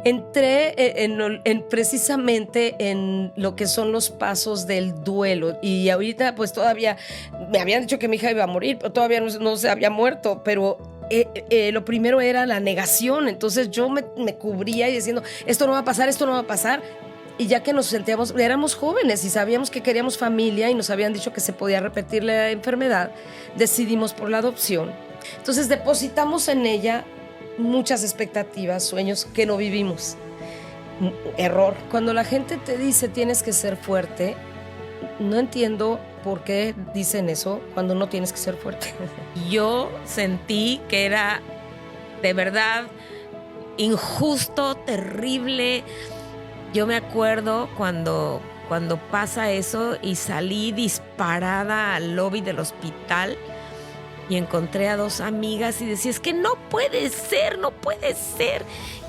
Entré precisamente en lo que son los pasos del duelo y ahorita pues todavía me habían dicho que mi hija iba a morir, pero todavía no se había muerto, pero lo primero era la negación. Entonces yo me cubría y diciendo, esto no va a pasar, esto no va a pasar. Y ya que nos sentíamos, éramos jóvenes y sabíamos que queríamos familia y nos habían dicho que se podía repetir la enfermedad, decidimos por la adopción. Entonces depositamos en ella muchas expectativas, sueños que no vivimos. Error. Cuando la gente te dice tienes que ser fuerte, no entiendo por qué dicen eso cuando no tienes que ser fuerte. Yo sentí que era de verdad injusto, terrible. Yo me acuerdo cuando pasa eso y salí disparada al lobby del hospital y encontré a 2 amigas y decía, es que no puede ser, no puede ser.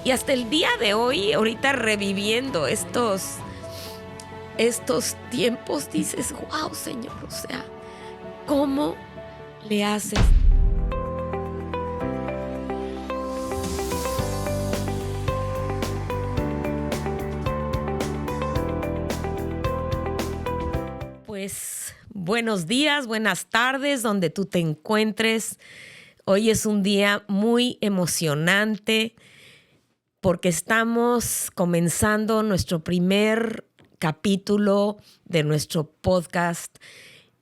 Y hasta el día de hoy, ahorita reviviendo estos tiempos, dices, wow, Señor, o sea, ¿cómo le haces? Pues buenos días, buenas tardes, donde tú te encuentres. Hoy es un día muy emocionante porque estamos comenzando nuestro primer capítulo de nuestro podcast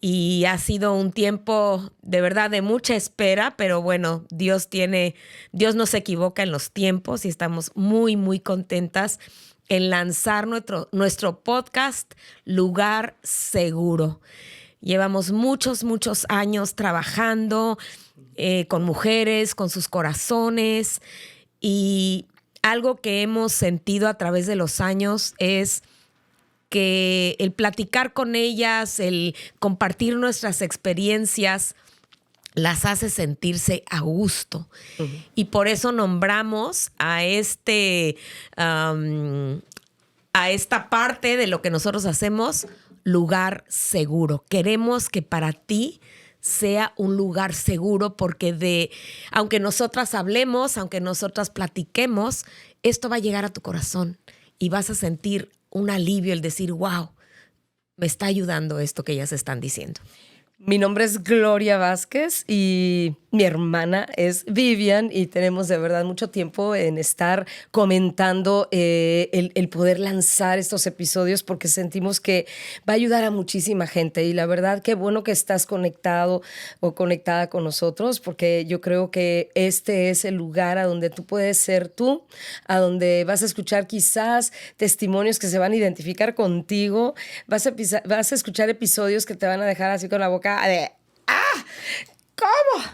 y ha sido un tiempo de verdad de mucha espera, pero bueno, Dios no se equivoca en los tiempos y estamos muy, muy contentas en lanzar nuestro podcast Lugar Seguro. Llevamos muchos años trabajando con mujeres, con sus corazones, y algo que hemos sentido a través de los años es que el platicar con ellas, el compartir nuestras experiencias, las hace sentirse a gusto. Uh-huh. Y por eso nombramos a esta parte de lo que nosotros hacemos, Lugar Seguro. Queremos que para ti sea un lugar seguro porque aunque nosotras hablemos, aunque nosotras platiquemos, esto va a llegar a tu corazón y vas a sentir un alivio, el decir, wow, me está ayudando esto que ellas están diciendo. Mi nombre es Gloria Vázquez y mi hermana es Vivian y tenemos de verdad mucho tiempo en estar comentando el poder lanzar estos episodios porque sentimos que va a ayudar a muchísima gente y la verdad qué bueno que estás conectado o conectada con nosotros porque yo creo que este es el lugar a donde tú puedes ser tú, a donde vas a escuchar quizás testimonios que se van a identificar contigo, vas a escuchar episodios que te van a dejar así con la boca de ¿cómo?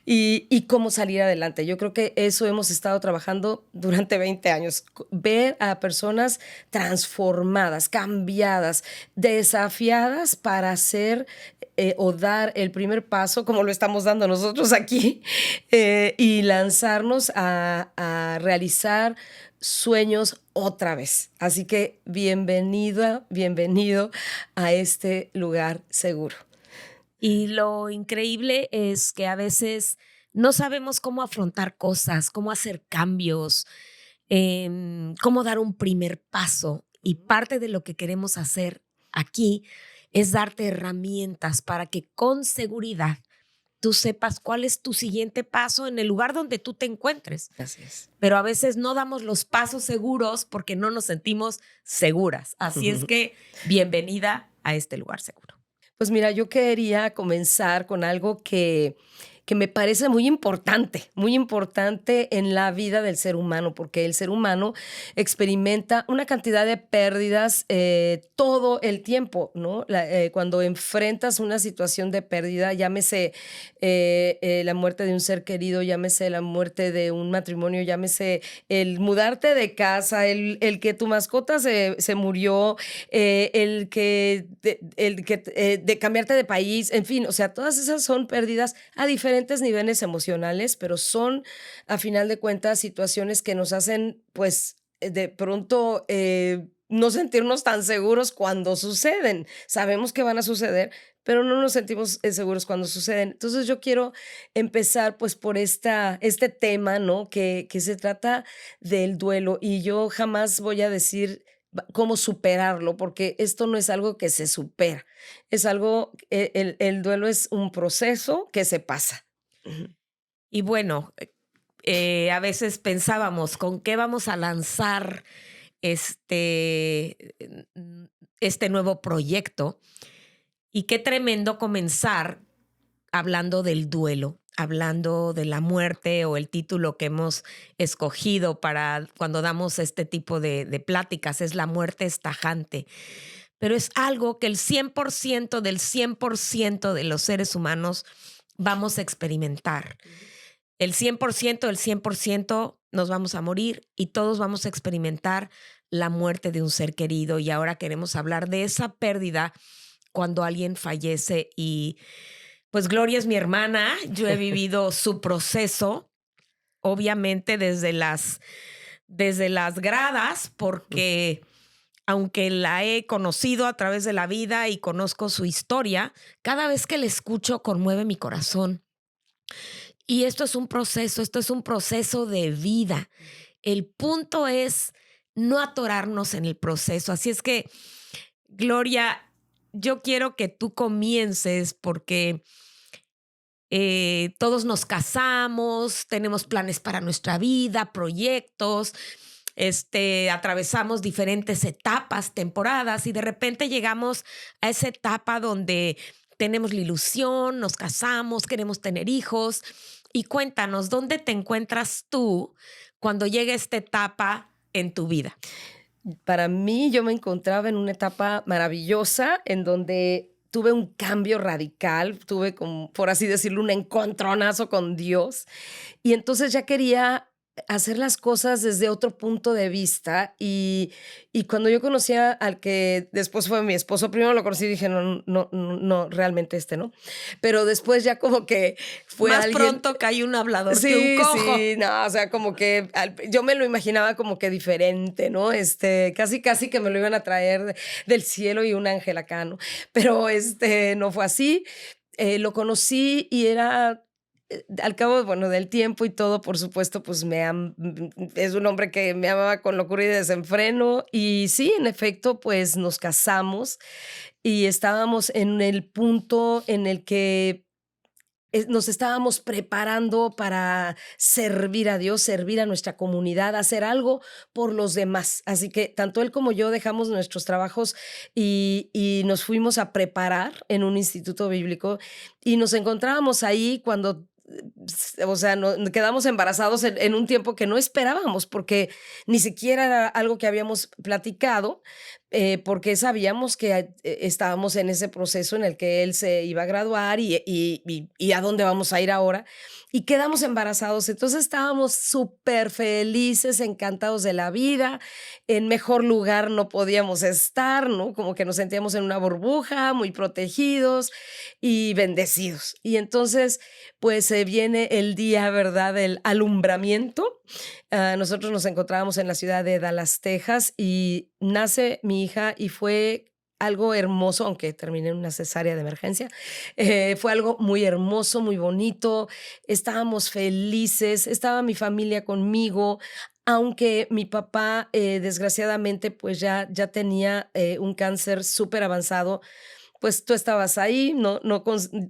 Y cómo salir adelante. Yo creo que eso hemos estado trabajando durante 20 años. Ver a personas transformadas, cambiadas, desafiadas para hacer o dar el primer paso, como lo estamos dando nosotros aquí, y lanzarnos a realizar sueños otra vez. Así que bienvenido a este lugar seguro. Y lo increíble es que a veces no sabemos cómo afrontar cosas, cómo hacer cambios, cómo dar un primer paso. Y parte de lo que queremos hacer aquí es darte herramientas para que con seguridad tú sepas cuál es tu siguiente paso en el lugar donde tú te encuentres. Así es. Pero a veces no damos los pasos seguros porque no nos sentimos seguras. Así es que bienvenida a este lugar seguro. Pues mira, yo quería comenzar con algo que me parece muy importante en la vida del ser humano, porque el ser humano experimenta una cantidad de pérdidas todo el tiempo, ¿no? Cuando enfrentas una situación de pérdida, llámese la muerte de un ser querido, llámese la muerte de un matrimonio, llámese el mudarte de casa, el que tu mascota se murió, el que de cambiarte de país, en fin, o sea, todas esas son pérdidas a diferentes niveles emocionales, pero son, a final de cuentas, situaciones que nos hacen, pues, de pronto no sentirnos tan seguros cuando suceden. Sabemos que van a suceder, pero no nos sentimos seguros cuando suceden. Entonces yo quiero empezar pues por este tema, ¿no? Que se trata del duelo y yo jamás voy a decir cómo superarlo, porque esto no es algo que se supera, es algo, el duelo es un proceso que se pasa. Ujú. Y bueno, a veces pensábamos, ¿con qué vamos a lanzar este, mm, este nuevo proyecto? Y qué tremendo comenzar hablando del duelo, hablando de la muerte o el título que hemos escogido para cuando damos este tipo de pláticas, es la muerte es tajante. Pero es algo que el 100% del 100% de los seres humanos vamos a experimentar. El 100% del 100% nos vamos a morir y todos vamos a experimentar la muerte de un ser querido. Y ahora queremos hablar de esa pérdida cuando alguien fallece. Y pues Gloria es mi hermana, yo he vivido su proceso, obviamente desde las gradas, porque aunque la he conocido a través de la vida y conozco su historia, cada vez que la escucho conmueve mi corazón. Y esto es un proceso de vida. El punto es no atorarnos en el proceso. Así es que, Gloria, yo quiero que tú comiences porque todos nos casamos, tenemos planes para nuestra vida, proyectos, atravesamos diferentes etapas, temporadas y de repente llegamos a esa etapa donde tenemos la ilusión, nos casamos, queremos tener hijos. Y cuéntanos, ¿dónde te encuentras tú cuando llega esta etapa en tu vida? Para mí, yo me encontraba en una etapa maravillosa en donde tuve un cambio radical, tuve como, por así decirlo, un encontronazo con Dios. Y entonces ya quería hacer las cosas desde otro punto de vista y cuando yo conocía al que después fue mi esposo, primero lo conocí y dije: "No, no, no, no, realmente ¿no?". Pero después ya como que fue Más alguien. pronto cae un hablador que un Sí, cojo. sí, no, o sea, como que yo me lo imaginaba como que diferente, ¿no? Casi, casi que me lo iban a traer del cielo y un ángel acá, ¿no? Pero no fue así. Lo conocí y era, al cabo, bueno, del tiempo y todo, por supuesto, pues es un hombre que me amaba con locura y desenfreno. Y sí, en efecto, pues nos casamos y estábamos en el punto en el que nos estábamos preparando para servir a Dios, servir a nuestra comunidad, hacer algo por los demás. Así que tanto él como yo dejamos nuestros trabajos y nos fuimos a preparar en un instituto bíblico y nos encontrábamos ahí cuando, o sea, quedamos embarazados en un tiempo que no esperábamos porque ni siquiera era algo que habíamos platicado, porque sabíamos que estábamos en ese proceso en el que él se iba a graduar y a dónde vamos a ir ahora. Y quedamos embarazados. Entonces estábamos súper felices, encantados de la vida. En mejor lugar no podíamos estar, ¿no? Como que nos sentíamos en una burbuja, muy protegidos y bendecidos. Y entonces, pues se viene el día, ¿verdad?, del alumbramiento. Nosotros nos encontrábamos en la ciudad de Dallas, Texas, y nace mi hija y fue algo hermoso, aunque terminé en una cesárea de emergencia. Fue algo muy hermoso, muy bonito. Estábamos felices, estaba mi familia conmigo, aunque mi papá, desgraciadamente, pues ya tenía un cáncer súper avanzado. Pues tú estabas ahí,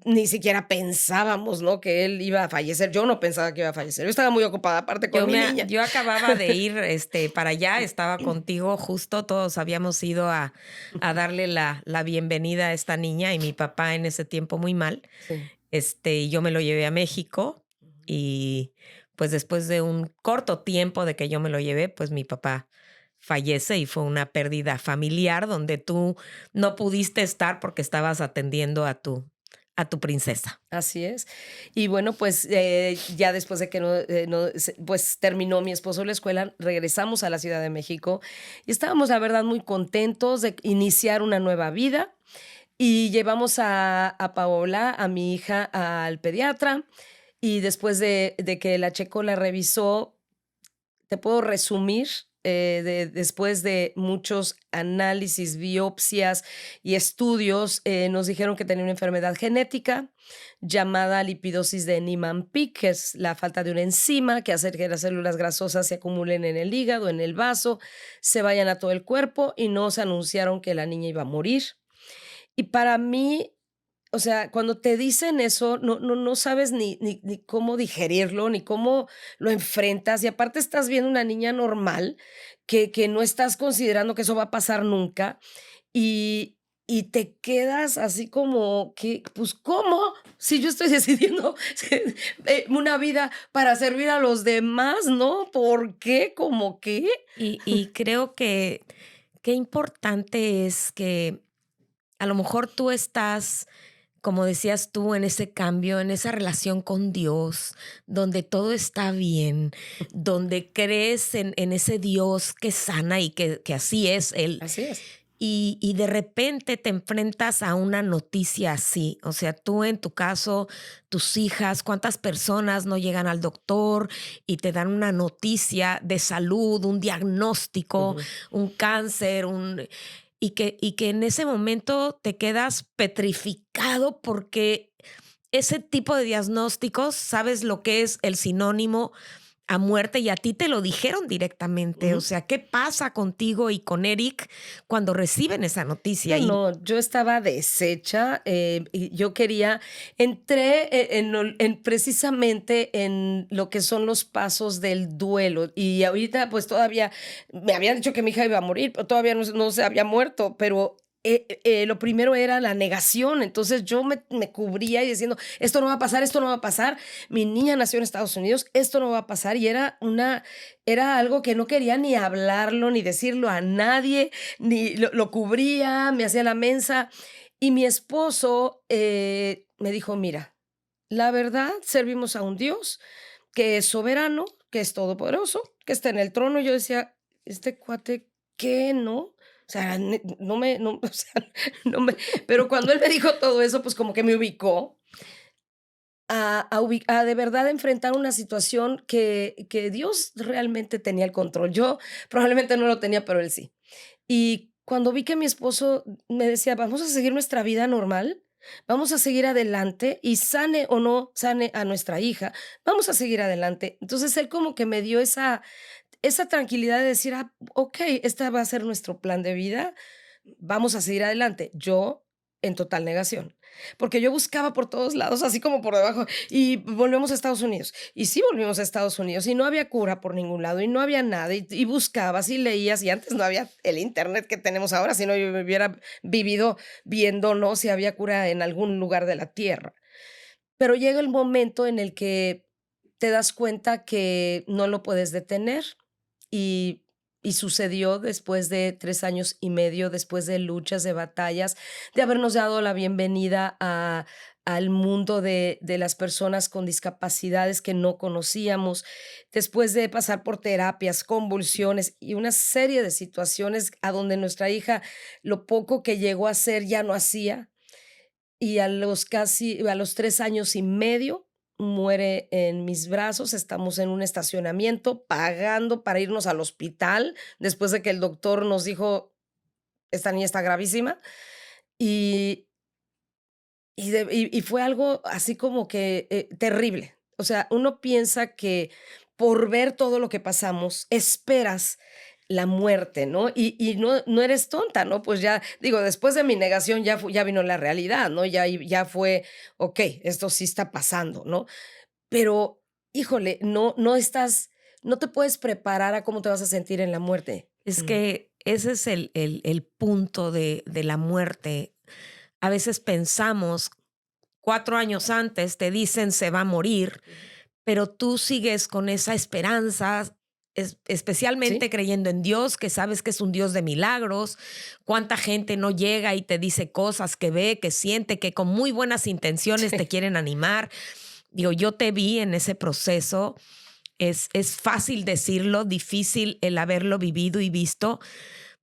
ni siquiera pensábamos, ¿no?, que él iba a fallecer. Yo no pensaba que iba a fallecer. Yo estaba muy ocupada, aparte con mi niña. Yo acababa de ir, para allá, estaba contigo justo, todos habíamos ido a darle la bienvenida a esta niña y mi papá en ese tiempo muy mal, Sí. y yo me lo llevé a México y, pues, después de un corto tiempo de que yo me lo llevé, pues, mi papá fallece y fue una pérdida familiar donde tú no pudiste estar porque estabas atendiendo a tu princesa. Así es. Y bueno, pues, ya después de que pues, terminó mi esposo la escuela, regresamos a la Ciudad de México y estábamos, la verdad, muy contentos de iniciar una nueva vida y llevamos a Paola, a mi hija, al pediatra y después de que la checó, la revisó, te puedo resumir después de muchos análisis, biopsias y estudios, nos dijeron que tenía una enfermedad genética llamada lipidosis de Niemann-Pick, que es la falta de una enzima que hace que las células grasosas se acumulen en el hígado, en el vaso, se vayan a todo el cuerpo y nos anunciaron que la niña iba a morir. Y para mí, o sea, cuando te dicen eso, no sabes ni cómo digerirlo, ni cómo lo enfrentas, y aparte estás viendo una niña normal que no estás considerando que eso va a pasar nunca, y y te quedas así como que, pues, ¿cómo? Si yo estoy decidiendo una vida para servir a los demás, ¿no? ¿Por qué? ¿Cómo qué? Y creo que qué importante es que a lo mejor tú estás, como decías tú, en ese cambio, en esa relación con Dios, donde todo está bien, donde crees en ese Dios que sana y que así es Él. Así es. Y de repente te enfrentas a una noticia así. O sea, tú en tu caso, tus hijas, cuántas personas no llegan al doctor y te dan una noticia de salud, un diagnóstico, Ujú. un cáncer, y que en ese momento te quedas petrificado porque ese tipo de diagnósticos, sabes lo que es el sinónimo a muerte y a ti te lo dijeron directamente. O Ujú. sea, ¿qué pasa contigo y con Eric cuando reciben esa noticia? No, no, yo estaba deshecha, y yo quería entré en precisamente en lo que son los pasos del duelo, y ahorita, pues, todavía me habían dicho que mi hija iba a morir, pero todavía no se había muerto, pero, lo primero era la negación, entonces yo me cubría y diciendo: "Esto no va a pasar, esto no va a pasar, mi niña nació en Estados Unidos, esto no va a pasar", y era algo que no quería ni hablarlo, ni decirlo a nadie, ni lo cubría, me hacía la mensa. Y mi esposo, me dijo: "Mira, la verdad, servimos a un Dios que es soberano, que es todopoderoso, que está en el trono". Y yo decía: "Este cuate, ¿qué?", ¿no? O sea, no, o sea, no me pero cuando él me dijo todo eso, pues, como que me ubicó a de verdad enfrentar una situación que Dios realmente tenía el control. Yo probablemente no lo tenía, pero él sí. Y cuando vi que mi esposo me decía: "Vamos a seguir nuestra vida normal, vamos a seguir adelante y sane o no sane a nuestra hija, vamos a seguir adelante". Entonces, él como que me dio esa tranquilidad de decir: "Ah, okey, este va a ser nuestro plan de vida, vamos a seguir adelante". Yo en total negación, porque yo buscaba por todos lados, así como por debajo, y volvemos a Estados Unidos. Y sí volvimos a Estados Unidos, y no había cura por ningún lado, y no había nada, y buscabas y leías, y antes no había el Internet que tenemos ahora, si no yo hubiera vivido viendo, ¿no?, si había cura en algún lugar de la tierra. Pero llega el momento en el que te das cuenta que no lo puedes detener, y y sucedió después de 3 años y medio, después de luchas, de batallas, de habernos dado la bienvenida a al mundo de las personas con discapacidades que no conocíamos, después de pasar por terapias, convulsiones y una serie de situaciones a donde nuestra hija lo poco que llegó a hacer ya no hacía, y a los 3 años y medio muere en mis brazos. Estamos en un estacionamiento pagando para irnos al hospital, después de que el doctor nos dijo: "Esta niña está gravísima". Y y fue algo así como que, terrible. O sea, uno piensa que por ver todo lo que pasamos, esperas la muerte, ¿no? Y no eres tonta, ¿no? Pues ya, digo, después de mi negación ya vino la realidad, ¿no? Ya fue, okey, esto sí está pasando, ¿no? Pero, híjole, no te puedes preparar a cómo te vas a sentir en la muerte. Es Mm, que ese es el punto de la muerte. A veces pensamos, 4 años antes te dicen se va a morir, ujú. pero tú sigues con esa esperanza, especialmente Sí, creyendo en Dios, que sabes que es un Dios de milagros. Cuánta gente no llega y te dice cosas que ve, que siente, que con muy buenas intenciones te sí. quieren animar. Digo, yo te vi en ese proceso. Es fácil decirlo, difícil el haberlo vivido y visto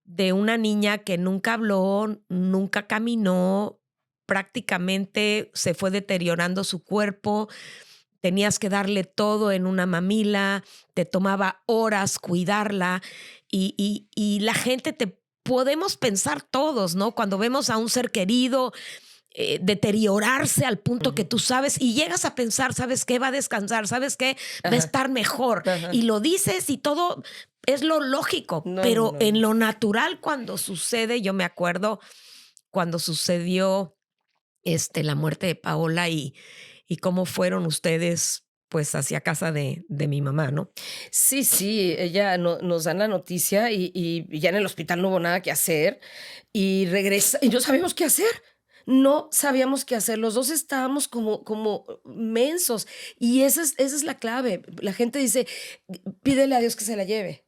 de una niña que nunca habló, nunca caminó, prácticamente se fue deteriorando su cuerpo, tenías que darle todo en una mamila, te tomaba horas cuidarla y la gente podemos pensar todos, ¿no? Cuando vemos a un ser querido deteriorarse al punto que tú sabes y llegas a pensar, ¿sabes qué? Va a descansar, ¿sabes qué? Va a Ajá, estar mejor. ajá. Y lo dices y todo es lo lógico, No, pero no, en no. lo natural cuando sucede, yo me acuerdo cuando sucedió la muerte de Paola y cómo fueron ustedes pues hacia casa de mi mamá, ¿no? Sí, sí, ella nos dan la noticia y ya en el hospital no hubo nada que hacer y regresa y no sabíamos qué hacer. No sabíamos qué hacer. Los 2 estábamos como mensos y esa es la clave. La gente dice: "Pídele a Dios que se la lleve".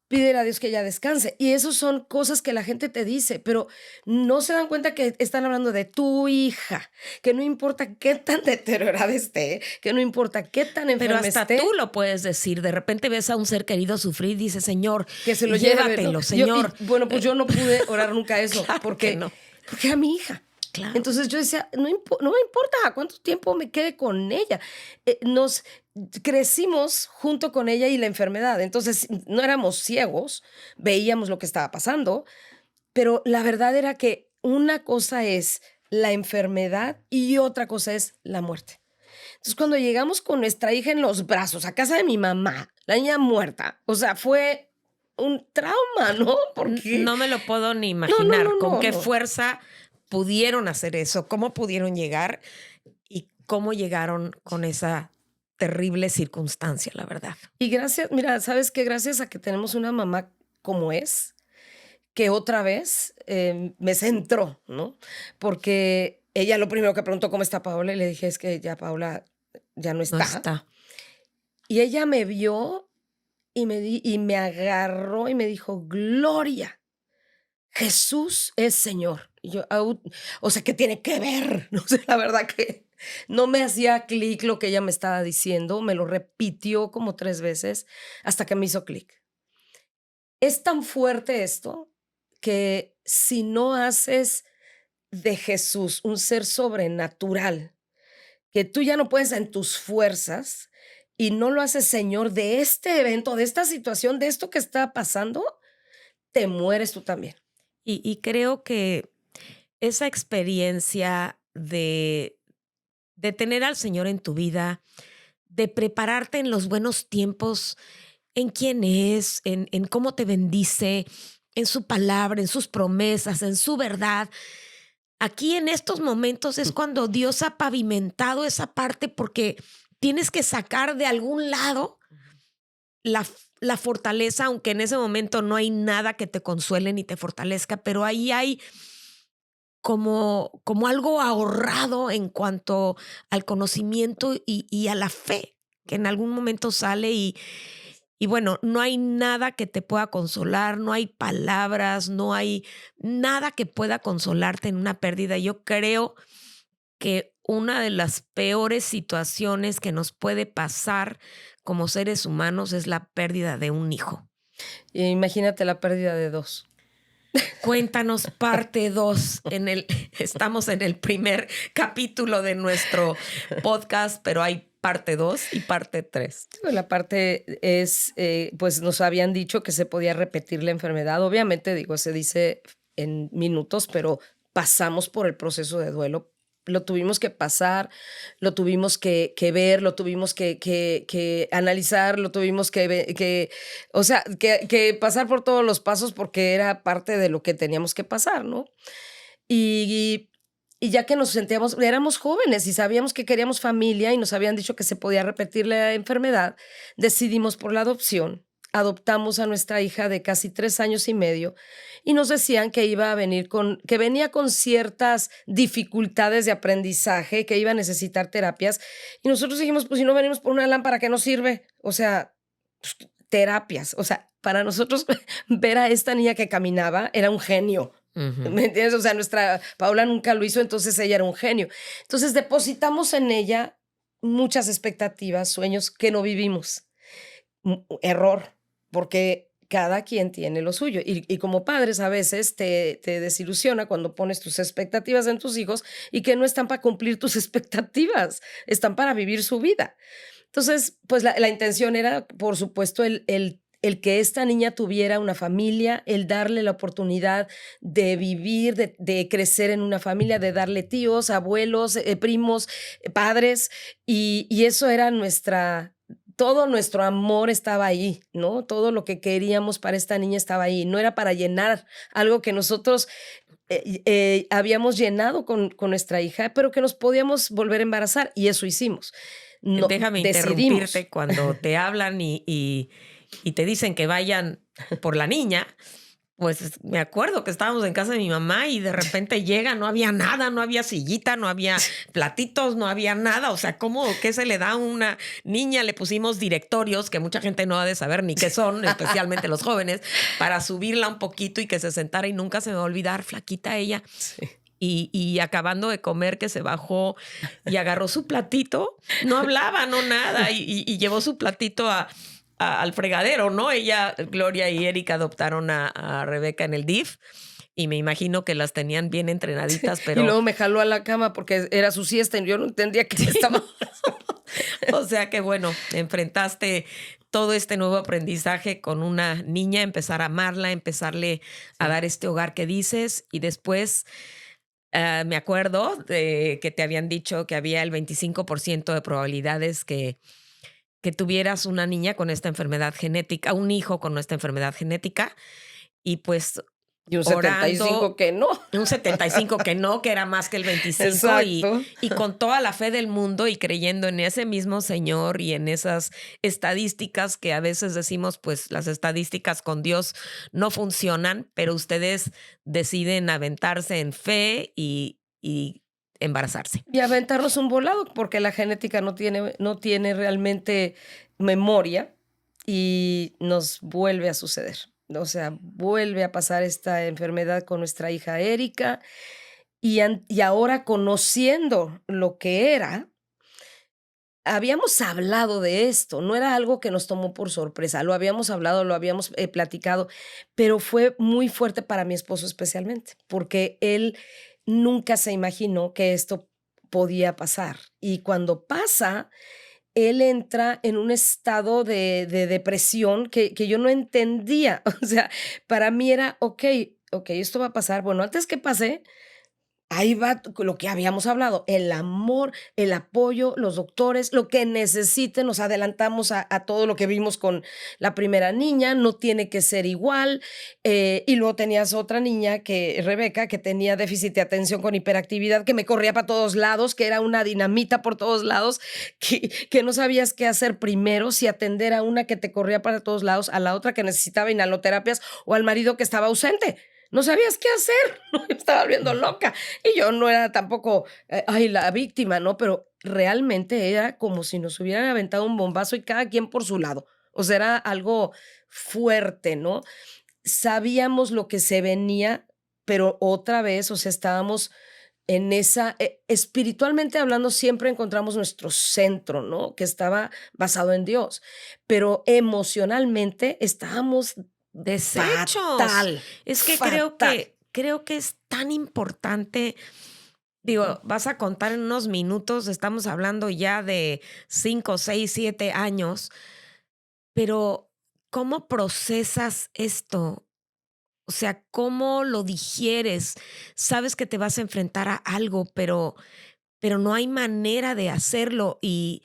Pídele a Dios que ella descanse. Y eso son cosas que la gente te dice, pero no se dan cuenta que están hablando de tu hija, que no importa qué tan deteriorada esté, que no importa qué tan Pero enferma hasta tú esté, lo puedes decir. De repente ves a un ser querido sufrir y dices, Señor, que se lo lleve, ¿no? llévatelo, Señor. Bueno, pues yo no pude orar nunca eso, Claro que no. porque era mi hija. Claro. Entonces yo decía, no me importa cuánto tiempo me quede con ella. Nos crecimos junto con ella y la enfermedad. Entonces no éramos ciegos, veíamos lo que estaba pasando, pero la verdad era que una cosa es la enfermedad y otra cosa es la muerte. Entonces, cuando llegamos con nuestra hija en los brazos a casa de mi mamá, la niña muerta, o sea, fue un trauma, ¿no? Porque No me lo puedo ni no, no, imaginar no, con no, qué no. fuerza pudieron hacer eso, cómo pudieron llegar y cómo llegaron con esa terrible circunstancia, la verdad. Y gracias, mira, ¿sabes qué? Gracias a que tenemos una mamá como es, que otra vez me centró, ¿no? Porque ella lo primero que preguntó, ¿cómo está Paola? Y le dije, es que ya Paola ya no No está. está. Y ella me vio y me agarró y me dijo, Gloria, Jesús es Señor. Y yo, o sea, ¿qué tiene que ver? No sé, la verdad que no me hacía clic lo que ella me estaba diciendo, me lo repitió como 3 veces hasta que me hizo clic. Es tan fuerte esto que si no haces de Jesús un ser sobrenatural, que tú ya no puedes en tus fuerzas y no lo haces Señor de este evento, de esta situación, de esto que está pasando, te mueres tú también. Y creo que esa experiencia de tener al Señor en tu vida, de prepararte en los buenos tiempos, en quién es, en cómo te bendice, en su palabra, en sus promesas, en su verdad. Aquí en estos momentos es cuando Dios ha pavimentado esa parte porque tienes que sacar de algún lado la fortaleza, aunque en ese momento no hay nada que te consuele ni te fortalezca, pero ahí hay como algo ahorrado en cuanto al conocimiento y a la fe, que en algún momento sale y bueno, no hay nada que te pueda consolar, no hay palabras, no hay nada que pueda consolarte en una pérdida. Yo creo que una de las peores situaciones que nos puede pasar como seres humanos es la pérdida de un hijo. Imagínate la pérdida de 2. Cuéntanos parte 2 estamos en el primer capítulo de nuestro podcast, pero hay parte 2 y parte 3. La parte es, pues nos habían dicho que se podía repetir la enfermedad. Obviamente, digo, se dice en minutos, pero pasamos por el proceso de duelo. Lo tuvimos que pasar, lo tuvimos que ver, lo tuvimos que analizar, lo tuvimos o sea, que pasar por todos los pasos porque era parte de lo que teníamos que pasar, ¿no? Y, y ya que nos sentíamos, éramos jóvenes y sabíamos que queríamos familia y nos habían dicho que se podía repetir la enfermedad, decidimos por la adopción. Adoptamos a nuestra hija de casi 3 años y medio y nos decían que iba a venir que venía con ciertas dificultades de aprendizaje, que iba a necesitar terapias. Y nosotros dijimos, pues si no venimos por una lámpara, ¿qué nos sirve? O sea, pues, terapias. O sea, para nosotros ver a esta niña que caminaba era un genio. Ujú. ¿Me entiendes? O sea, nuestra Paula nunca lo hizo, entonces ella era un genio. Entonces depositamos en ella muchas expectativas, sueños que no vivimos. Error, porque cada quien tiene lo suyo. Y como padres a veces te desilusiona cuando pones tus expectativas en tus hijos y que no están para cumplir tus expectativas, están para vivir su vida. Entonces, pues la intención era, por supuesto, el que esta niña tuviera una familia, el darle la oportunidad de vivir, de crecer en una familia, de darle tíos, abuelos, primos, padres, y eso era todo nuestro amor estaba ahí, ¿no? Todo lo que queríamos para esta niña estaba ahí. No era para llenar algo que nosotros habíamos llenado con nuestra hija, pero que nos podíamos volver a embarazar, y eso hicimos. No, Déjame decidimos. interrumpirte cuando te hablan y te dicen que vayan por la niña. Pues me acuerdo que estábamos en casa de mi mamá y de repente llega, no había nada, no había sillita, no había platitos, no había nada. O sea, ¿cómo qué se le da a una niña? Le pusimos directorios que mucha gente no ha de saber ni qué son, especialmente los jóvenes, para subirla un poquito y que se sentara, y nunca se me va a olvidar, flaquita ella. Sí. Y acabando de comer, que se bajó y agarró su platito, no hablaba, no nada, y llevó su platito al fregadero, ¿no? Ella, Gloria y Erika adoptaron a Rebeca en el DIF, y me imagino que las tenían bien entrenaditas, Y pero, luego me jaló a la cama porque era su siesta y yo no entendía qué estaba. o sea que bueno, enfrentaste todo este nuevo aprendizaje con una niña, empezar a amarla, empezarle a dar este hogar que dices, y después me acuerdo de que te habían dicho que había el 25% de probabilidades que tuvieras una niña con esta enfermedad genética, un hijo con esta enfermedad genética, y pues Y un 75 orando, que no. un 75 que no, que era más que el 25, Exacto. y con toda la fe del mundo y creyendo en ese mismo Señor y en esas estadísticas que a veces decimos, pues las estadísticas con Dios no funcionan, pero ustedes deciden aventarse en fe y embarazarse. Y aventarnos un volado, porque la genética no tiene realmente memoria y nos vuelve a suceder. O sea, vuelve a pasar esta enfermedad con nuestra hija Erika y ahora conociendo lo que era, habíamos hablado de esto, no era algo que nos tomó por sorpresa, lo habíamos hablado, lo habíamos platicado, pero fue muy fuerte para mi esposo especialmente, porque él nunca se imaginó que esto podía pasar. Y cuando pasa, él entra en un estado de depresión que yo no entendía. O sea, para mí era, ok, esto va a pasar. Bueno, antes que pase, ahí va lo que habíamos hablado, el amor, el apoyo, los doctores, lo que necesiten, nos adelantamos a todo lo que vimos con la primera niña, no tiene que ser igual. Y luego tenías otra niña, Rebeca, que tenía déficit de atención con hiperactividad, que me corría para todos lados, que era una dinamita por todos lados, que no sabías qué hacer primero, si atender a una que te corría para todos lados, a la otra que necesitaba inhaloterapias o al marido que estaba ausente. No sabías qué hacer, ¿no? Me estaba volviendo loca. Y yo no era tampoco, la víctima, ¿no? Pero realmente era como si nos hubieran aventado un bombazo y cada quien por su lado. O sea, era algo fuerte, ¿no? Sabíamos lo que se venía, pero otra vez, o sea, estábamos en esa, espiritualmente hablando, siempre encontramos nuestro centro, ¿no? Que estaba basado en Dios, pero emocionalmente estábamos Desechos. fatal, Es que fatal. creo que es tan importante. Digo, vas a contar en unos minutos, estamos hablando ya de 5, 6, 7 años, pero ¿cómo procesas esto? O sea, ¿cómo lo digieres? Sabes que te vas a enfrentar a algo, pero no hay manera de hacerlo, y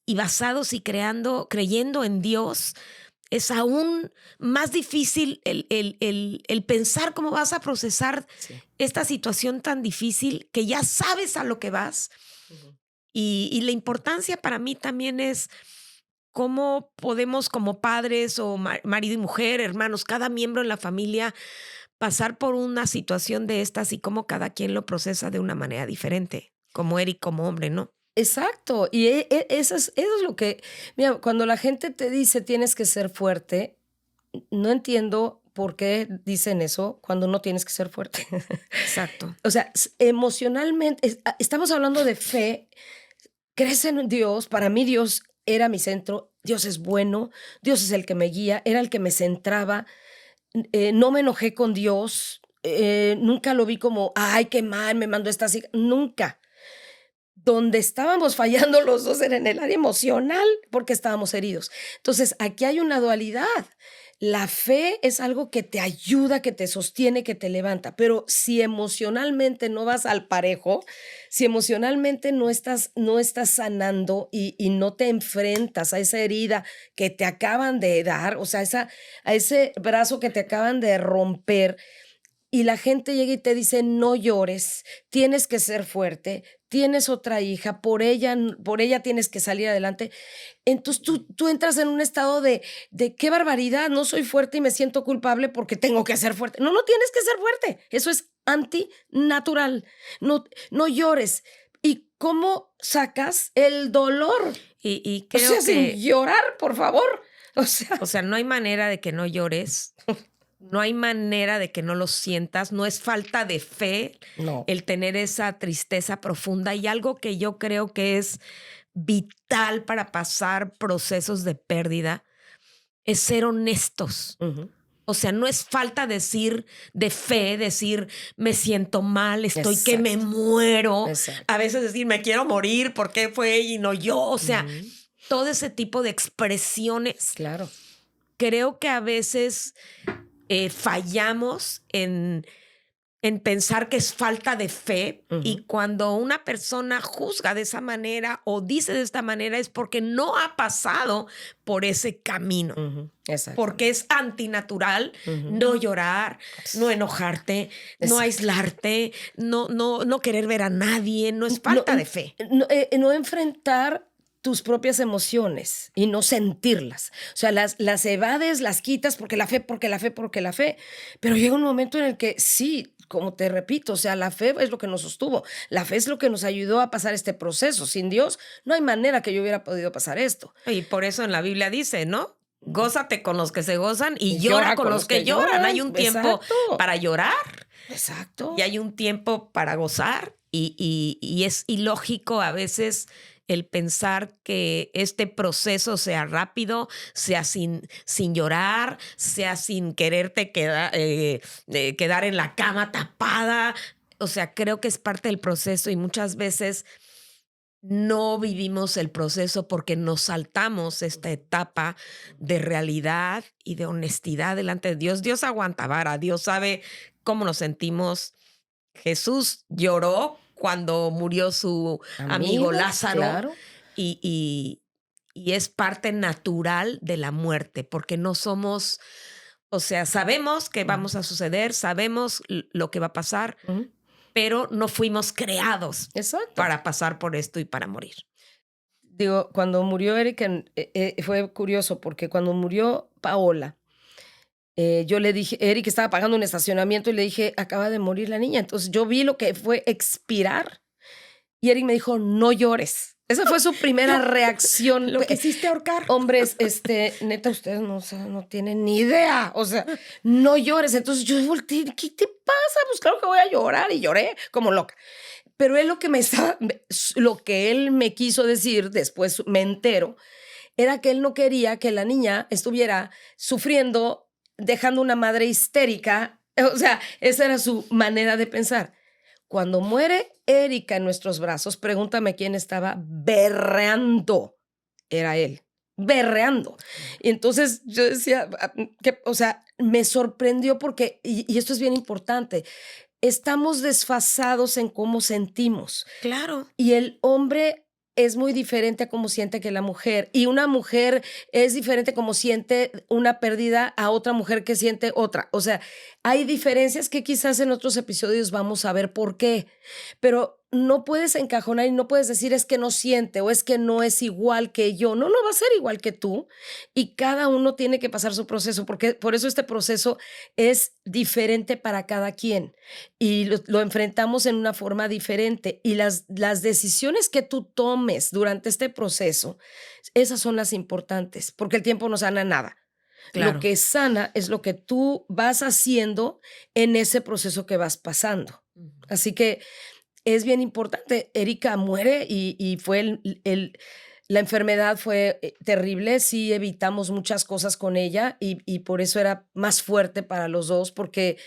basados y creyendo en Dios, es aún más difícil el pensar cómo vas a procesar Sí. esta situación tan difícil, que ya sabes a lo que vas. Ujú. Y la importancia para mí también es cómo podemos, como padres o marido y mujer, hermanos, cada miembro en la familia, pasar por una situación de estas, y cómo cada quien lo procesa de una manera diferente, como Eric, como hombre, ¿no? Exacto, y eso es lo que, mira, cuando la gente te dice tienes que ser fuerte, no entiendo por qué dicen eso cuando no tienes que ser fuerte. Exacto. O sea, emocionalmente, estamos hablando de fe, crees en Dios, para mí Dios era mi centro, Dios es bueno, Dios es el que me guía, era el que me centraba, no me enojé con Dios, nunca lo vi como, ay, qué mal, me mandó esta, nunca. donde estábamos fallando los dos era en el área emocional porque estábamos heridos. Entonces, aquí hay una dualidad. La fe es algo que te ayuda, que te sostiene, que te levanta, pero si emocionalmente no vas al parejo, si emocionalmente no estás sanando y no te enfrentas a esa herida que te acaban de dar, o sea, a ese brazo que te acaban de romper, y la gente llega y te dice: "No llores, tienes que ser fuerte, tienes otra hija, por ella tienes que salir adelante". Entonces, tú entras en un estado de: "Qué barbaridad, no soy fuerte y me siento culpable porque tengo que ser fuerte". No, no tienes que ser fuerte, eso es antinatural. No llores. ¿Y cómo sacas el dolor? Y O creo sea, sin que, llorar, por favor. O sea, o sea, no hay manera de que no llores. No hay manera de que no lo sientas, no es falta de fe no. el tener esa tristeza profunda y algo que yo creo que es vital para pasar procesos de pérdida es ser honestos. Ujú. O sea, no es falta de fe, decir me siento mal, estoy que me Exacto, muero. exacto. A veces decir me quiero morir, ¿por qué fue y no yo? O sea, Ujú. todo ese tipo de expresiones. Claro. Creo que a veces fallamos en pensar que es falta de fe Ujú, y cuando una persona juzga de esa manera o dice de esta manera es porque no ha pasado por ese camino, ujú. porque Exactamente. es antinatural Ujú. no llorar, no enojarte, no Exacto. aislarte, no querer ver a nadie, no es No, falta de fe. no enfrentar tus propias emociones y no sentirlas. O sea, las evades, las quitas porque la fe, porque la fe, porque la fe. Pero llega un momento en el que sí, como te repito, o sea, la fe es lo que nos sostuvo. La fe es lo que nos ayudó a pasar este proceso. Sin Dios, no hay manera que yo hubiera podido pasar esto. Y por eso en la Biblia dice, ¿no? Gózate con los que se gozan y Y llora llora con con los los que que lloran. Hay lloran. un tiempo Exacto. para llorar y Exacto. hay un tiempo para gozar y es ilógico a veces el pensar que este proceso sea rápido, sea sin llorar, sea sin quererte quedar en la cama tapada. O sea, creo que es parte del proceso y muchas veces no vivimos el proceso porque nos saltamos esta etapa de realidad y de honestidad delante de Dios. Dios aguanta vara, Dios sabe cómo nos sentimos. Jesús lloró cuando murió su amigo Amigo, Lázaro claro. y, y- y es parte natural de la muerte, porque no somos, o sea, sabemos que Ujú, vamos a suceder, sabemos lo que va a pasar, ujú. pero no fuimos creados Exacto. para pasar por esto y para morir. Digo, cuando murió Erika, fue curioso porque cuando murió Paola, yo le dije, Eric estaba pagando un estacionamiento y le dije, acaba de morir la niña. Entonces yo vi lo que fue expirar y Eric me dijo, no llores. Esa fue su primera reacción. Lo quisiste ahorcar. Hombres, neta, ustedes no tienen ni idea. O sea, no llores. Entonces yo volteé, ¿qué te pasa? Pues claro que voy a llorar y lloré como loca. Pero él lo que él me quiso decir, después me entero, era que él no quería que la niña estuviera sufriendo, dejando una madre histérica. O sea, esa era su manera de pensar. Cuando muere Erika en nuestros brazos, pregúntame quién estaba berreando. Era él, berreando. Y entonces yo decía, o sea, me sorprendió porque, y esto es bien importante, estamos desfasados en cómo sentimos. Claro. Y el hombre es muy diferente a cómo siente que la mujer. Y una mujer es diferente como siente una pérdida a otra mujer que siente otra. O sea, hay diferencias que quizás en otros episodios vamos a ver por qué. Pero no puedes encajonar y no puedes decir es que no siente o es que no es igual que yo. No, no va a ser igual que tú. Y cada uno tiene que pasar su proceso, porque por eso este proceso es diferente para cada quien y lo enfrentamos en una forma diferente. Y las decisiones que tú tomes durante este proceso, esas son las importantes, porque el tiempo no sana nada. Lo Claro. que sana es lo que tú vas haciendo en ese proceso que vas pasando. Ujú. Así que es bien importante. Erika muere y fue la enfermedad fue terrible. Sí evitamos muchas cosas con ella y por eso era más fuerte para los dos, porque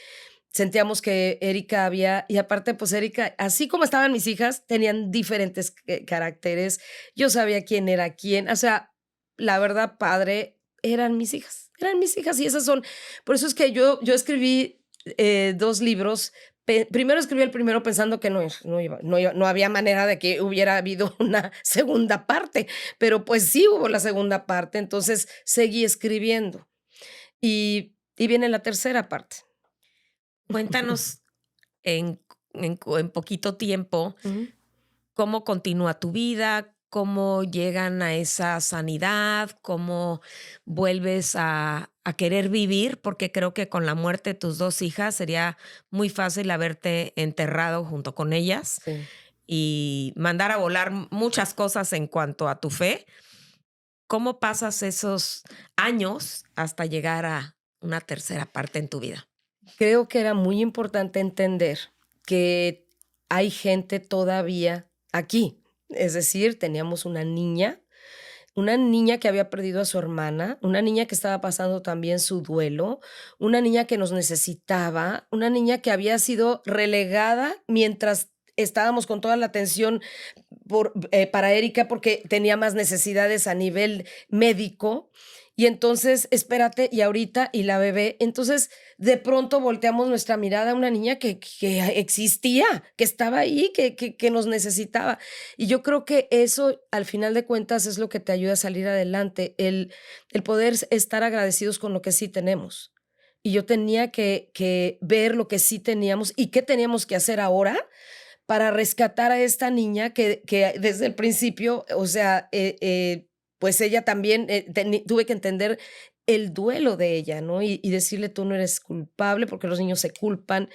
sentíamos que Erika había, y aparte pues Erika, así como estaban mis hijas, tenían diferentes caracteres, yo sabía quién era quién, o sea, la verdad, padre, eran mis hijas y esas son, por eso es que yo escribí 2 libros. Primero escribí el primero pensando que no había manera de que hubiera habido una segunda parte, pero pues sí hubo la segunda parte, entonces seguí escribiendo. Y viene la tercera parte. Cuéntanos en poquito tiempo Ujú. cómo continúa tu vida, cómo llegan a esa sanidad, cómo vuelves a querer vivir, porque creo que con la muerte de tus 2 hijas sería muy fácil haberte enterrado junto con ellas Sí. y mandar a volar muchas cosas en cuanto a tu fe. ¿Cómo pasas esos años hasta llegar a una tercera parte en tu vida? Creo que era muy importante entender que hay gente todavía aquí. Es decir, teníamos una niña que había perdido a su hermana, una niña que estaba pasando también su duelo, una niña que nos necesitaba, una niña que había sido relegada mientras estábamos con toda la atención para Erika porque tenía más necesidades a nivel médico. Y entonces, espérate, y ahorita, y la bebé. Entonces, de pronto volteamos nuestra mirada a una niña que existía, que estaba ahí, que nos necesitaba. Y yo creo que eso, al final de cuentas, es lo que te ayuda a salir adelante, el poder estar agradecidos con lo que sí tenemos. Y yo tenía que ver lo que sí teníamos y qué teníamos que hacer ahora para rescatar a esta niña que desde el principio, o sea, pues ella también, tuve que entender el duelo de ella, ¿no? Y decirle, tú no eres culpable porque los niños se culpan.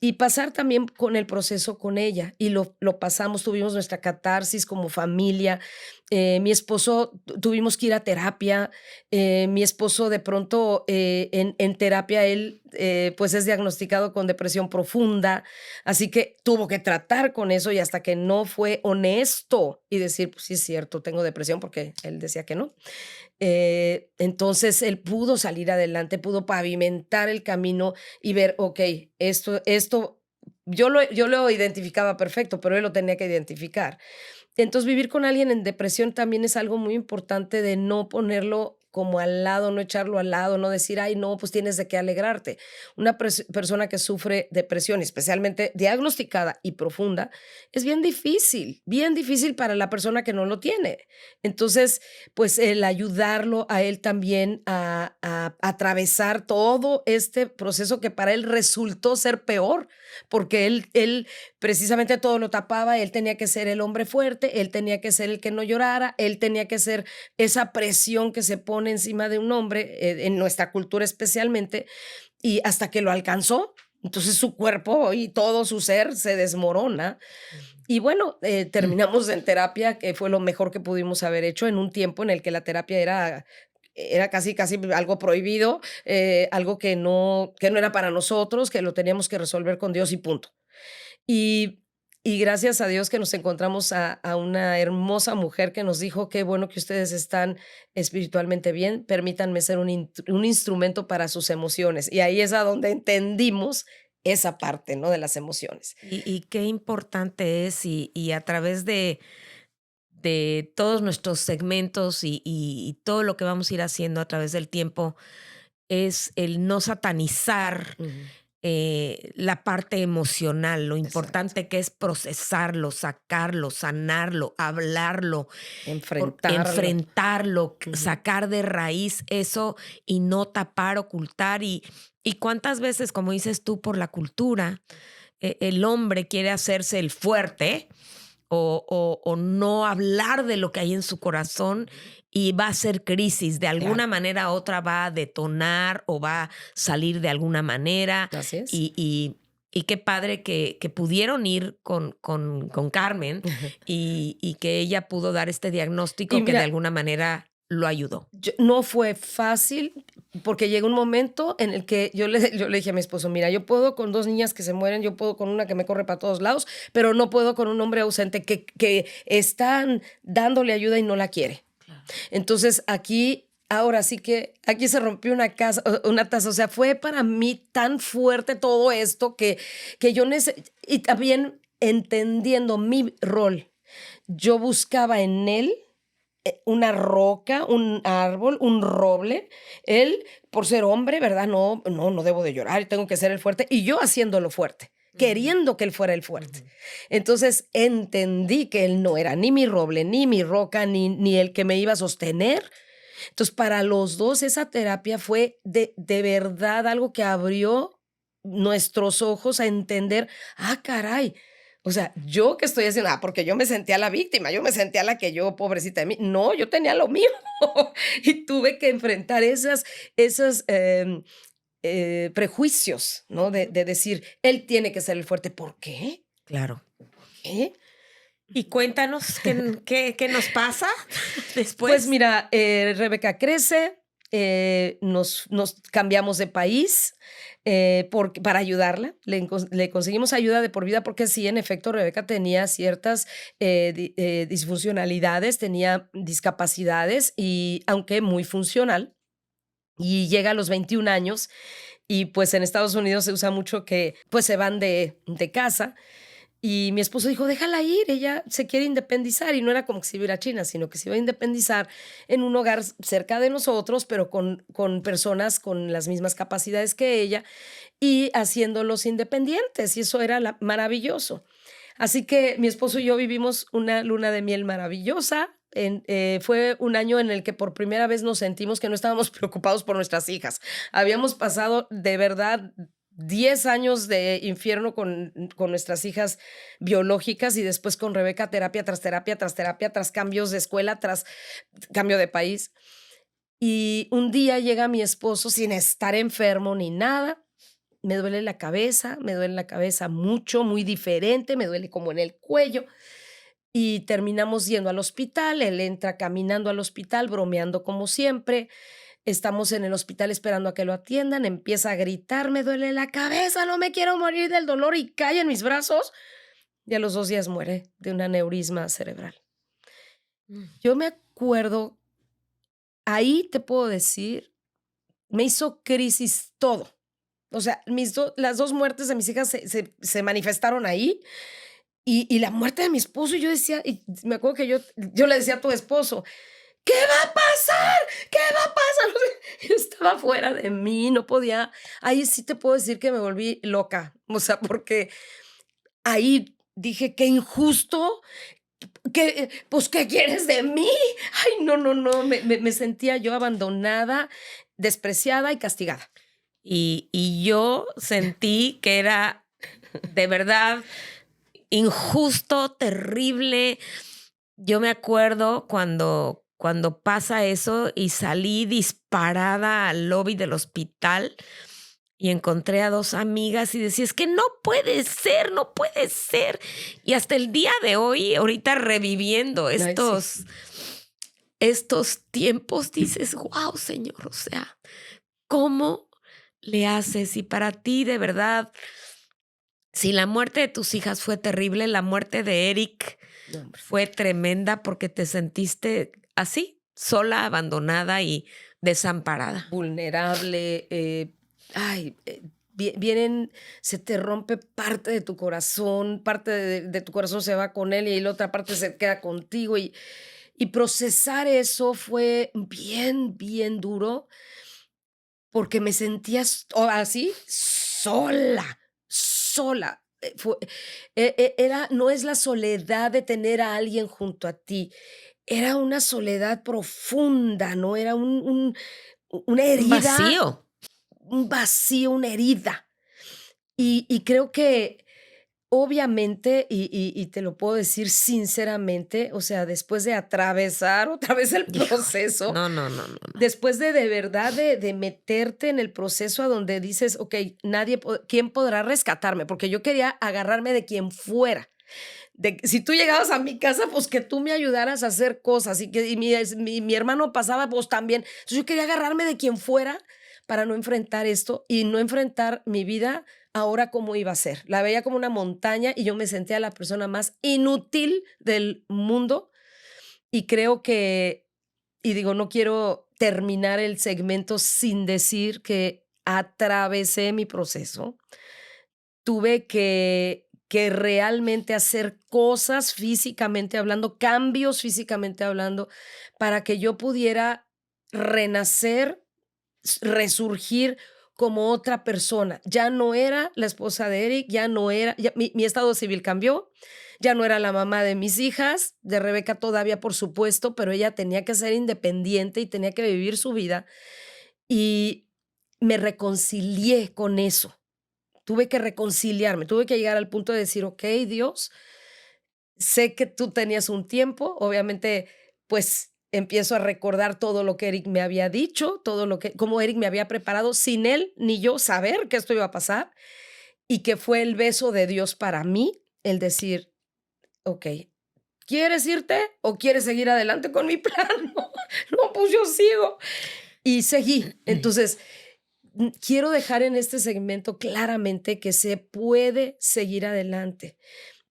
Y pasar también con el proceso con ella, y lo pasamos, tuvimos nuestra catarsis como familia. Mi esposo, tuvimos que ir a terapia. Mi esposo de pronto, en terapia, él, pues, es diagnosticado con depresión profunda, así que tuvo que tratar con eso, y hasta que no fue honesto y decir: "Pues sí es cierto, tengo depresión", porque él decía que no. Entonces él pudo salir adelante, pudo pavimentar el camino y ver, okey, esto yo lo identificaba perfecto, pero él lo tenía que identificar. Entonces, vivir con alguien en depresión también es algo muy importante de no ponerlo como al lado, no echarlo al lado, no decir: "Ay, no, pues tienes de qué alegrarte". Una persona que sufre depresión, especialmente diagnosticada y profunda, es bien difícil para la persona que no lo tiene. Entonces, pues, el ayudarlo a él también a atravesar todo este proceso que para él resultó ser peor, porque él precisamente todo lo tapaba, él tenía que ser el hombre fuerte, él tenía que ser el que no llorara, él tenía que ser esa presión que se pone encima de un hombre, en nuestra cultura especialmente, y hasta que lo alcanzó, entonces su cuerpo y todo su ser se desmorona. Y bueno, terminamos en terapia, que fue lo mejor que pudimos haber hecho en un tiempo en el que la terapia era casi, casi algo prohibido, algo que no era para nosotros, que lo teníamos que resolver con Dios y punto. Y y gracias a Dios que nos encontramos a una hermosa mujer que nos dijo: "Qué bueno que ustedes están espiritualmente bien, permítanme ser un instrumento para sus emociones". Y ahí es a donde entendimos esa parte, ¿no?, de las emociones. Y qué importante es, y a través de todos nuestros segmentos y todo lo que vamos a ir haciendo a través del tiempo, es el no satanizar Ujú, la parte emocional, lo exacto. importante que es procesarlo, sacarlo, sanarlo, hablarlo, Enfrentarlo. enfrentarlo, Ujú. sacar de raíz eso y no tapar, ocultar. Y cuántas veces, como dices tú, por la cultura, el hombre quiere hacerse el fuerte o no hablar de lo que hay en su corazón y va a ser crisis, de Claro, alguna manera u otra va a detonar o va a salir de alguna manera así es. y qué padre que pudieron ir con Carmen y que ella pudo dar este Y diagnóstico que de mira, alguna manera lo ayudó. no fue fácil, porque llegó un momento en el que yo le dije a mi esposo: "Mira, yo puedo con 2 niñas que se mueren, yo puedo con una que me corre para todos lados, pero no puedo con un hombre ausente que están dándole ayuda y no la quiere". Claro. Entonces, aquí ahora sí que aquí se rompió una taza. O sea, fue para mí tan fuerte todo esto que yo y también entendiendo mi rol, yo buscaba en él una roca, un árbol, un roble. Él, por ser hombre, ¿verdad? No debo de llorar, tengo que ser el fuerte. Y yo haciéndolo fuerte, queriendo que él fuera el fuerte. Entonces entendí que él no era ni mi roble, ni mi roca, ni el que me iba a sostener. Entonces, para los dos, esa terapia fue de verdad algo que abrió nuestros ojos a entender, caray, o sea, ¿yo qué estoy haciendo? Porque yo me sentía la víctima, yo me sentía la que yo, pobrecita de mí. No, yo tenía lo mío y tuve que enfrentar esos prejuicios, ¿no? De decir, él tiene que ser el fuerte. ¿Por qué? Claro. ¿Qué? Y cuéntanos qué nos pasa después. Pues mira, Rebeca crece, nos cambiamos de país para ayudarla. Le conseguimos ayuda de por vida porque sí, en efecto, Rebeca tenía ciertas disfuncionalidades, tenía discapacidades, y aunque muy funcional. Y llega a los 21 años y pues en Estados Unidos se usa mucho que pues se van de casa. Y mi esposo dijo, déjala ir, ella se quiere independizar. Y no era como que se iba a ir a China, sino que se iba a independizar en un hogar cerca de nosotros, pero con personas con las mismas capacidades que ella y haciéndolos independientes. Y eso era maravilloso. Así que mi esposo y yo vivimos una luna de miel maravillosa. Fue un año en el que por primera vez nos sentimos que no estábamos preocupados por nuestras hijas. Habíamos pasado de verdad 10 años de infierno con nuestras hijas biológicas y después con Rebeca, terapia tras terapia, tras terapia, tras cambios de escuela, tras cambio de país. Y un día llega mi esposo sin estar enfermo ni nada. Me duele la cabeza mucho, muy diferente, me duele como en el cuello. Y terminamos yendo al hospital, él entra caminando al hospital, bromeando como siempre. Estamos en el hospital esperando a que lo atiendan, empieza a gritar, me duele la cabeza, no me quiero morir del dolor, y cae en mis brazos. Y a los 2 días muere de un aneurisma cerebral. Yo me acuerdo, ahí te puedo decir, me hizo crisis todo. O sea, las 2 muertes de mis hijas se manifestaron ahí. Y la muerte de mi esposo, y yo decía, y me acuerdo que yo le decía a tu esposo, ¿qué va a pasar? ¿Qué va a pasar? Yo estaba fuera de mí, no podía. Ahí sí te puedo decir que me volví loca, o sea, porque ahí dije, qué injusto, pues, ¿qué quieres de mí? Ay, no, me sentía yo abandonada, despreciada y castigada. Y yo sentí que era de verdad injusto, terrible. Yo me acuerdo cuando pasa eso y salí disparada al lobby del hospital y encontré a 2 amigas y decía, es que no puede ser, no puede ser. Y hasta el día de hoy, ahorita reviviendo Ay, estos, sí. estos tiempos, dices, wow, Señor, o sea, ¿cómo le haces? Y para ti, de verdad, si la muerte de tus hijas fue terrible, la muerte de Eric No, hombre. fue tremenda porque te sentiste así, sola, abandonada y desamparada. Vulnerable, vienen, se te rompe parte de tu corazón, parte de tu corazón se va con él y la otra parte se queda contigo, y procesar eso fue bien, bien duro, porque me sentía así, sola. No es la soledad de tener a alguien junto a ti, era una soledad profunda, ¿no? Era una Un herida, vacío. un vacío, una herida. Y creo que obviamente, y te lo puedo decir sinceramente, o sea, después de atravesar otra vez el Híjole, proceso, no. después de verdad de meterte en el proceso a donde dices, okey, ¿quién podrá rescatarme? Porque yo quería agarrarme de quien fuera. Si tú llegabas a mi casa, pues que tú me ayudaras a hacer cosas, mi hermano pasaba, pues también. Entonces yo quería agarrarme de quien fuera para no enfrentar esto y no enfrentar mi vida ahora cómo iba a ser. La veía como una montaña y yo me sentía la persona más inútil del mundo, y creo que y digo, no quiero terminar el segmento sin decir que atravesé mi proceso. Tuve que realmente hacer cosas físicamente hablando, cambios físicamente hablando, para que yo pudiera renacer, resurgir como otra persona. Ya no era la esposa de Eric, ya no era, ya mi estado civil cambió, ya no era la mamá de mis hijas, de Rebeca todavía, por supuesto, pero ella tenía que ser independiente y tenía que vivir su vida. Y me reconcilié con eso. Tuve que reconciliarme, tuve que llegar al punto de decir: "Okey, Dios, sé que tú tenías un tiempo". Obviamente, pues, empiezo a recordar todo lo que Eric me había dicho, todo lo que cómo Eric me había preparado, sin él ni yo saber que esto iba a pasar, y que fue el beso de Dios para mí, el decir: "Okey, ¿quieres irte o quieres seguir adelante con mi plan?". No, no, pues yo sigo. Y seguí. Entonces, quiero dejar en este segmento claramente que se puede seguir adelante,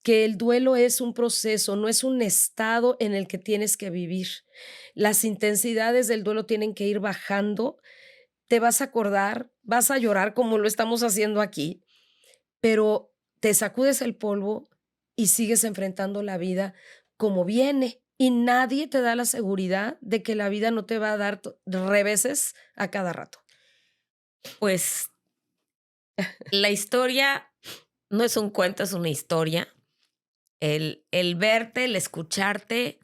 que el duelo es un proceso, no es un estado en el que tienes que vivir. Las intensidades del duelo tienen que ir bajando, te vas a acordar, vas a llorar como lo estamos haciendo aquí, pero te sacudes el polvo y sigues enfrentando la vida como viene. Y nadie te da la seguridad de que la vida no te va a dar reveses a cada rato. Pues la historia no es un cuento, es una historia. El verte, el escucharte,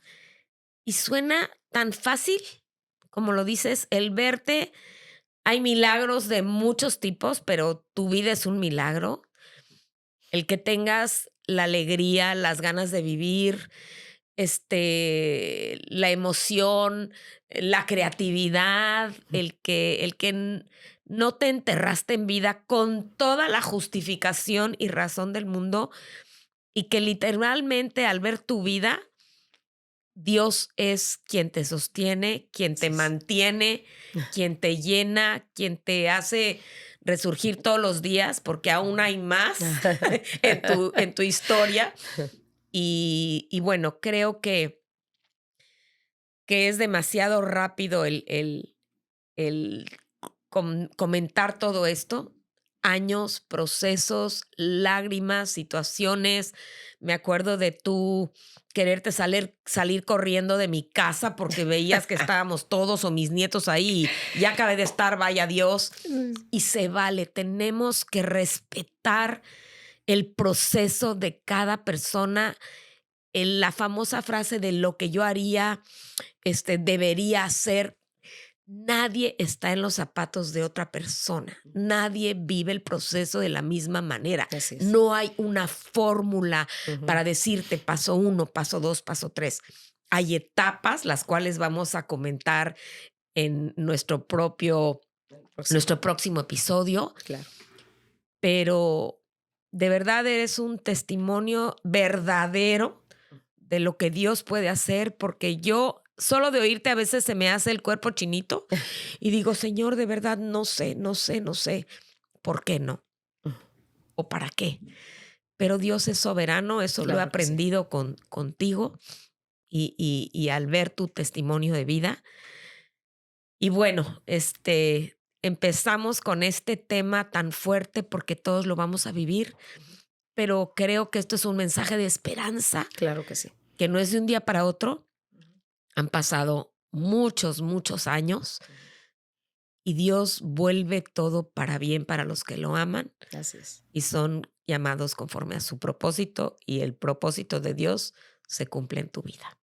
y suena tan fácil, como lo dices, el verte. Hay milagros de muchos tipos, pero tu vida es un milagro. El que tengas la alegría, las ganas de vivir, la emoción, la creatividad, no te enterraste en vida con toda la justificación y razón del mundo, y que literalmente al ver tu vida, Dios es quien te sostiene, quien te Así es. mantiene, quien te llena, quien te hace resurgir todos los días, porque aún hay más en tu historia. Y bueno, creo que es demasiado rápido el comentar todo esto. Años, procesos, lágrimas, situaciones. Me acuerdo de tú quererte salir corriendo de mi casa porque veías que estábamos todos o mis nietos ahí y ya acabé de estar, vaya Dios. Y se vale, tenemos que respetar el proceso de cada persona. La famosa frase de lo que yo haría, debería hacer. Nadie está en los zapatos de otra persona. Nadie vive el proceso de la misma manera. Así es. No hay una fórmula Ujú. para decirte paso 1, paso 2, paso 3. Hay etapas, las cuales vamos a comentar en Próximo, nuestro próximo episodio, claro. pero de verdad eres un testimonio verdadero de lo que Dios puede hacer, porque yo solo de oírte a veces se me hace el cuerpo chinito y digo, Señor, de verdad no sé, no sé, no sé por qué no o para qué. Pero Dios es soberano, eso lo he Claro que sí. aprendido contigo y al ver tu testimonio de vida. Y bueno, empezamos con este tema tan fuerte porque todos lo vamos a vivir, pero creo que esto es un mensaje de esperanza Claro que sí. que no es de un día para otro. Han pasado muchos, muchos años y Dios vuelve todo para bien para los que lo aman Así es. y son llamados conforme a su propósito, y el propósito de Dios se cumple en tu vida.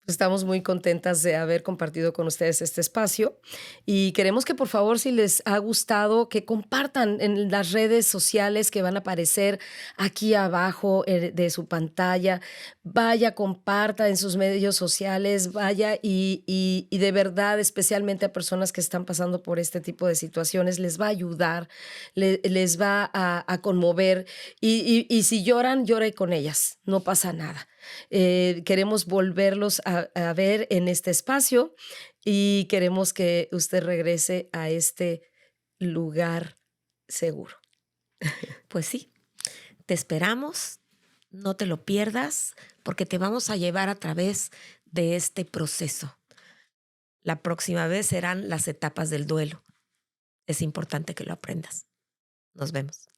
Estamos muy contentas de haber compartido con ustedes este espacio y queremos que por favor, si les ha gustado, que compartan en las redes sociales que van a aparecer aquí abajo de su pantalla. Vaya, comparta en sus medios sociales, vaya y de verdad, especialmente a personas que están pasando por este tipo de situaciones, les va a ayudar, les va a conmover y si lloran, llore con ellas, no pasa nada. Queremos volverlos a ver en este espacio y queremos que usted regrese a este lugar seguro. Pues sí, te esperamos, no te lo pierdas, porque te vamos a llevar a través de este proceso. La próxima vez serán las etapas del duelo. Es importante que lo aprendas. Nos vemos.